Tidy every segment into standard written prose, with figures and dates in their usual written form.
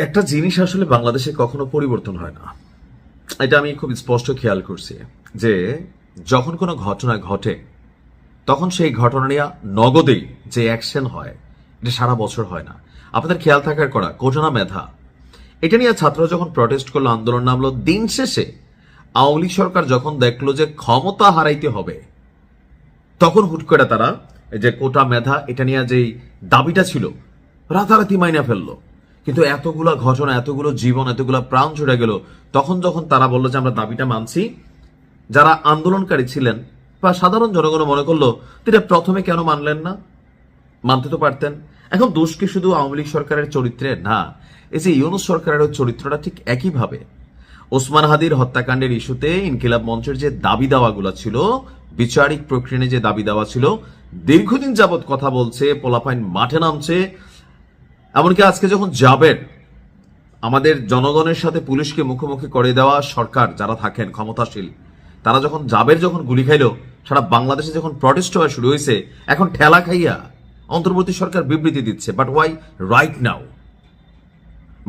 একটা জিনিস আসলে বাংলাদেশে কখনো পরিবর্তন হয় না, এটা আমি খুব স্পষ্ট খেয়াল করছি যে যখন কোনো ঘটনা ঘটে তখন সেই ঘটনা নিয়ে নগদেই যে অ্যাকশন হয় এটা সারা বছর হয় না। আপনাদের খেয়াল থাকার করা কোজনা মেধা এটা নিয়ে ছাত্র যখন প্রটেস্ট করলো, আন্দোলন নামলো, দিন শেষে আওয়ামী লীগ সরকার যখন দেখলো যে ক্ষমতা হারাইতে হবে তখন হুট করে তারা এই যে কোটা মেধা এটা নিয়ে যেই দাবিটা ছিল রাতারাতি মাইনা ফেললো। কিন্তু এতগুলা ঘটনা, এতগুলো জীবন, এতগুলো প্রাণ ছুটে গেল, তখন যখন তারা বললো যে আমরা দাবিটা মানছি, যারা আন্দোলনকারী ছিলেন বা সাধারণ জনগণ মনে করলো এটা প্রথমে কেন মানলেন না, মানতে তো পারতেন। এখন দোষ কি শুধু আওয়ামী লীগ সরকারের চরিত্রে? না, এই যে ইউনূস সরকারের চরিত্রটা ঠিক একইভাবে। ওসমান হাদির হত্যাকাণ্ডের ইস্যুতে ইনকিলাব মঞ্চের যে দাবি দাওয়াগুলো ছিল, বিচারিক প্রক্রিয়া যে দাবি দেওয়া ছিল, দীর্ঘদিন যাবৎ কথা বলছে, পোলাপাইন মাঠে নামছে। এমনকি আজকে যখন জাবের আমাদের জনগণের সাথে পুলিশকে মুখোমুখি করে দেওয়া সরকার যারা থাকেন ক্ষমতাশীল, তারা যখন জাবের যখন গুলি খাইলো, সারা বাংলাদেশে যখন প্রটেস্ট হওয়া শুরু হয়েছে, এখন ঠেলা খাইয়া অন্তর্বর্তী সরকার বিবৃতি দিচ্ছে। But why right now?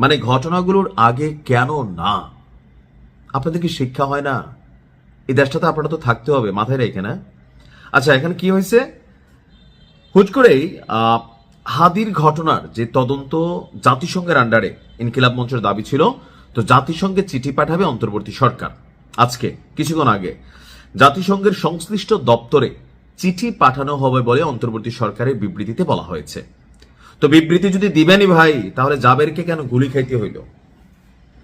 মানে ঘটনাগুলোর আগে কেন না? আপনাদের কি শিক্ষা হয় না? এই দেশটাতে আপনারা তো থাকতে হবে, মাথায় রেখে না? আচ্ছা, এখানে কি হয়েছে? হুট করেই হাদির ঘটনার যে তদন্ত জাতিসংঘের আন্ডারে ইনকিলাব মঞ্চের দাবি ছিল, তো জাতিসংঘে চিঠি পাঠাবে অন্তর্বর্তী সরকার। আজকে কিছুক্ষণ আগে জাতিসংঘের সংশ্লিষ্ট দপ্তরে চিঠি পাঠানো হবে বলে অন্তর্বর্তী সরকারের বিবৃতিতে বলা হয়েছে। তো বিবৃতি যদি দিবেনই ভাই, তাহলে জাবেরকে কেন গুলি খাইতে হইল?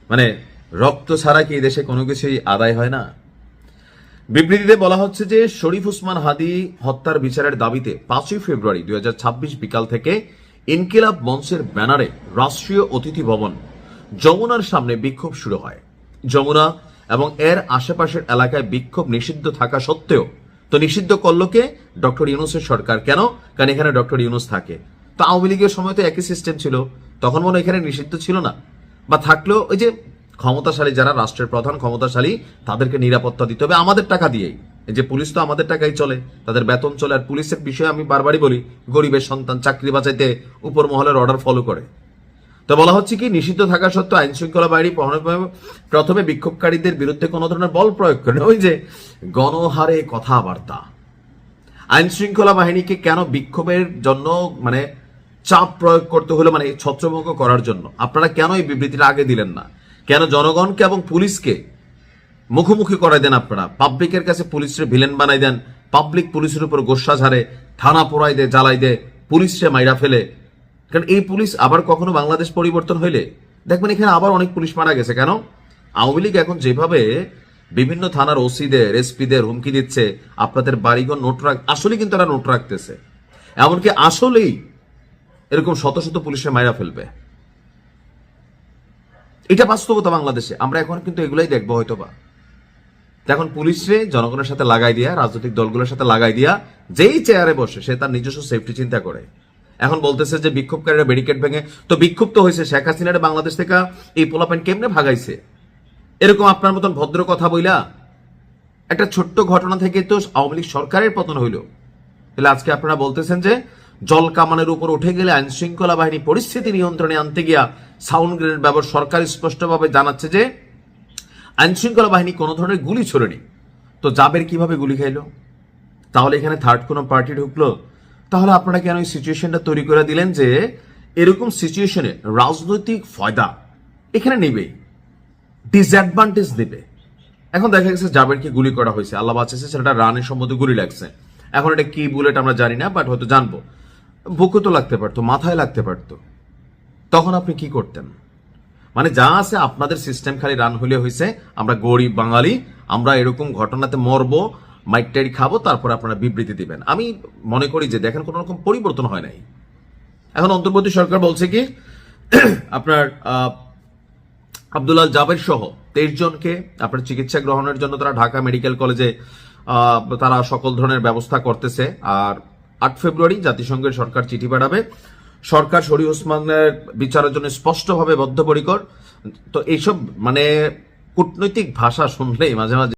মানে রক্ত ছাড়া কি এই দেশে কোনো কিছুই আদায় হয় না? বিবৃতিতে বলা হচ্ছে যে শরীফ ওসমান হাদি হত্যার বিচারের দাবিতে 5ই ফেব্রুয়ারি 2026 বিকাল থেকে ইনকিলাব মঞ্চের ব্যানারে রাষ্ট্রীয় অতিথি ভবন যমুনার সামনে বিক্ষোভ শুরু হয়। যমুনা এবং এর আশেপাশের এলাকায় বিক্ষোভ নিষিদ্ধ থাকা সত্ত্বেও, তো নিষিদ্ধ করলো কে? ডক্টর ইউনূসের সরকার। কেন? কারণ এখানে ডক্টর ইউনূস থাকে। তো আওয়ামী লীগের সময় তো একই সিস্টেম ছিল, তখন মনে এখানে নিষিদ্ধ ছিল না, বা থাকলেও ওই যে ক্ষমতাশালী যারা রাষ্ট্রের প্রধান ক্ষমতাশালী তাদেরকে নিরাপত্তা দিতে হবে আমাদের টাকা দিয়েই। এই যে পুলিশ তো আমাদের টাকাই চলে, তাদের বেতন চলে। আর পুলিশের বিষয়ে আমি বারবারই বলি, গরিবের সন্তান চাকরি বাঁচাইতে উপর মহলের অর্ডার ফলো করে। তো বলা হচ্ছে কি, নিষিদ্ধ থাকা সত্ত্বেও আইন শৃঙ্খলা বাহিনী প্রথমে বিক্ষোভকারীদের বিরুদ্ধে কোনো ধরনের বল প্রয়োগ করে। ওই যে গণহারে কথাবার্তা, আইন শৃঙ্খলা বাহিনীকে কেন বিক্ষোভের জন্য মানে চাপ প্রয়োগ করতে হলো, মানে ছত্রভঙ্গ করার জন্য? আপনারা কেন এই বিবৃতিটা আগে দিলেন না? কেন জনগণকে এবং পুলিশকে মুখোমুখি করাই দেন? আপনারা পাবলিকের কাছে পুলিশের ভিলেন বানাই দেন, পাবলিক পুলিশের উপর গোসা ঝাড়ে, থানা পোড়াই দেয়, জ্বালাই দেয়, পুলিশে মাইরা ফেলে। কারণ এই পুলিশ আবার কখনো বাংলাদেশ পরিবর্তন হইলে দেখবেন এখানে আবার অনেক পুলিশ মারা গেছে। কেন? আওয়ামী লীগ এখন যেভাবে বিভিন্ন থানার ওসিদের, এসপিদের হুমকি দিচ্ছে, আপনাদের বাড়িঘর নোট আসলে কিন্তু তারা নোট রাখতেছে, এমনকি আসলেই এরকম শত শত পুলিশে মাইরা ফেলবে। এটা বাস্তবতা বাংলাদেশে। আমরা এখন কিন্তু এগুলাই দেখবো হয়তো বা। এখন পুলিশে জনগণের সাথে লাগাই দিয়া, রাজনৈতিক দলগুলোর সাথে লাগাই দিয়া, যেই চেয়ারে বসে সে তার নিজস্ব সেফটি চিন্তা করে। এখন বলতেছে যে বিক্ষোভকারীরা ব্যারিকেড ভেঙে, তো বিক্ষুব্ধ তো হয়েছে শেখ হাসিনার বাংলাদেশ থেকে এই পোলাপেন কেমনে ভাগাইছে? এরকম আপনার মতন ভদ্র কথা বইলা একটা ছোট্ট ঘটনা থেকে তো আওয়ামী লীগ সরকারের পতন হইল। তাহলে আজকে আপনারা বলতেছেন যে জল কামানের উপর উঠে গেলে আইন শৃঙ্খলা বাহিনী পরিস্থিতি নিয়ন্ত্রণে আনতে গিয়া সাউন্ড গ্রেনেড ব্যবহার। সরকার স্পষ্টভাবে জানাচ্ছে যে আইন শৃঙ্খলা বাহিনী কোনো ধরনের গুলি ছোড়েনি। তো জাবের কিভাবে গুলি খাইলো? তাহলে এখানে থার্ড কোনো পার্টি ঢুকলো? তাহলে আপনারা কেন এই সিচুয়েশনটা তৈরি করে দিলেন যে এরকম সিচুয়েশনে রাজনৈতিক ফায়দা এখানে নেবেই, ডিসঅ্যাডভান্টেজ নেবে? এখন দেখা গেছে জাবেরকে গুলি করা হয়েছে, আল্লাহ বাঁচাচ্ছে, সেটা রানের সম্বন্ধে গুলি লাগছে। এখন এটা কি বুলেট আমরা জানি না, বাট হয়তো জানবো। বুকে তো লাগতে পারতো, মাথায় লাগতে পারতো, তখন আপনি কি করতেন? মানে যা আছে আপনাদের সিস্টেম খালি রান হলে হয়েছে, আমরা গরিব বাঙালি, আমরা এরকম ঘটনাতে মরবো, মাইকটারি খাবো, তারপর আপনারা বিবৃতি দিবেন। আমি মনে করি যে দেখেন কোনো রকম পরিবর্তন হয় নাই। এখন অন্তর্বর্তী সরকার বলছে কি, আপনার আব্দুল্লাহ জাবের সহ 23 জনকে আপনার চিকিৎসা গ্রহণের জন্য তারা ঢাকা মেডিকেল কলেজে তারা সকল ধরনের ব্যবস্থা করতেছে। আর 8 ফেব্রুয়ারি জাতিসংঘের সরকার চিঠি পাঠাবে। সরকার শরীফ ওসমানের বিচারের জন্য স্পষ্টভাবে বদ্ধপরিকর। তো এইসব মানে কূটনৈতিক ভাষা শুনলেই মাঝে মাঝে